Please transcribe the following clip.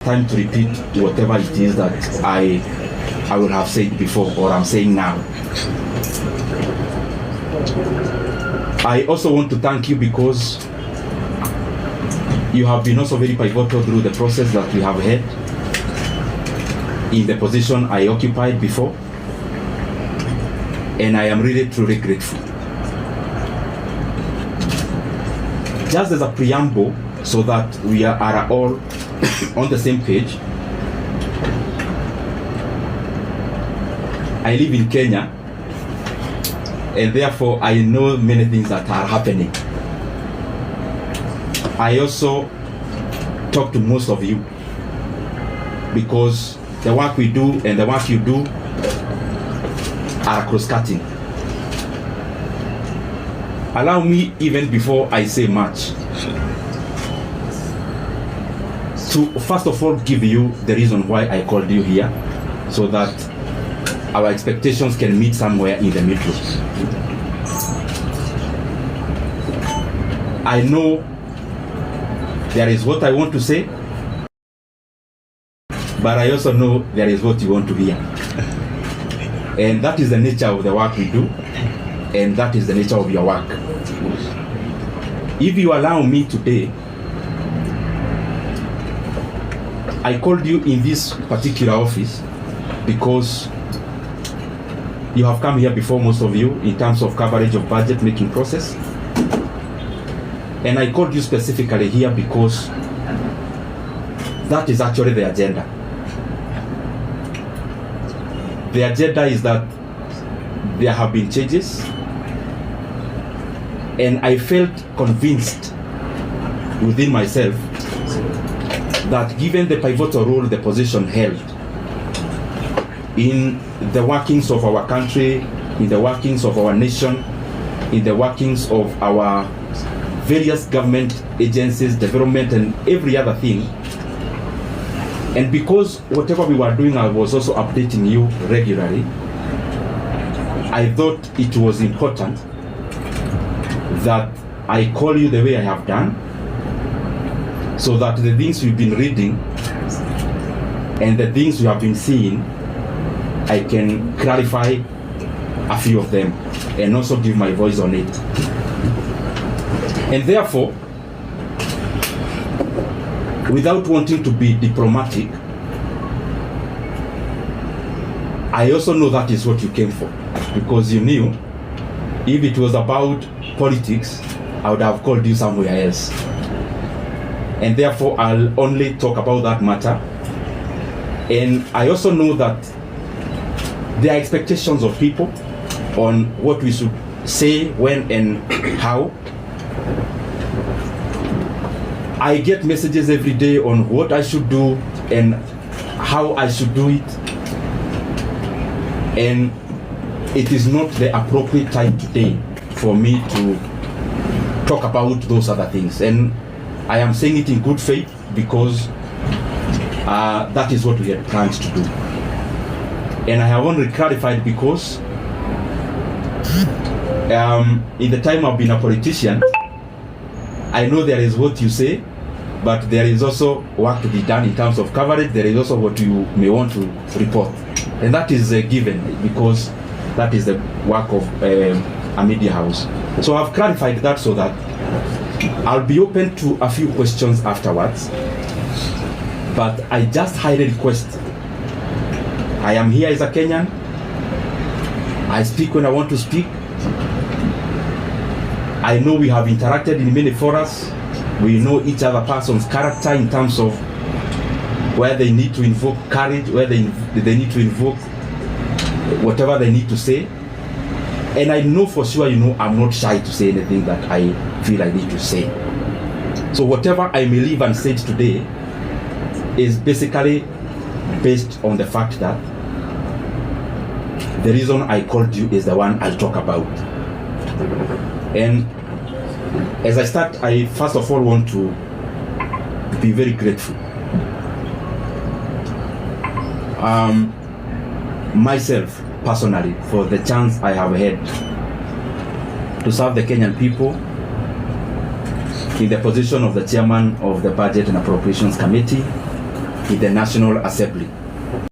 time to repeat whatever it is that I will have said before or I'm saying now. I also want to thank you because you have been also very pivotal through the process that we have had in the position I occupied before, and I am really truly grateful. Just as a preamble, so that we are all on the same page, I live in Kenya, and therefore I know many things that are happening. I also talk to most of you because the work we do and the work you do are cross-cutting. Allow me, even before I say much, to first of all give you the reason why I called you here, so that our expectations can meet somewhere in the middle. I know there is what I want to say, but I also know there is what you want to hear. And that is the nature of the work we do, and that is the nature of your work. If you allow me today, I called you in this particular office because you have come here before, most of you, in terms of coverage of budget making process. And I called you specifically here because that is actually the agenda. The agenda is that there have been changes, and I felt convinced within myself that given the pivotal role the position held in the workings of our country, in the workings of our nation, in the workings of our various government agencies, development, and every other thing, and because whatever we were doing, I was also updating you regularly, I thought it was important that I call you the way I have done, so that the things we've been reading and the things we have been seeing, I can clarify a few of them and also give my voice on it. And therefore, without wanting to be diplomatic, I also know that is what you came for, because you knew if it was about politics, I would have called you somewhere else. And therefore, I'll only talk about that matter. And I also know that there are expectations of people on what we should say, when, and how. I get messages every day on what I should do and how I should do it. And it is not the appropriate time today for me to talk about those other things. And I am saying it in good faith because that is what we had planned to do. And I have only clarified because in the time I've been a politician, I know there is what you say, but there is also work to be done in terms of coverage. There is also what you may want to report. And that is given because that is the work of a media house. So I've clarified that so that I'll be open to a few questions afterwards. But I just highly request, I am here as a Kenyan. I speak when I want to speak. I know we have interacted in many forums. We know each other person's character in terms of where they need to invoke courage, where they need to invoke whatever they need to say. And I know for sure, I'm not shy to say anything that I feel I need to say. So whatever I may live and say today is basically based on the fact that the reason I called you is the one I'll talk about. And as I start, I first of all want to be very grateful. Myself, personally, for the chance I have had to serve the Kenyan people in the position of the chairman of the Budget and Appropriations Committee in the National Assembly.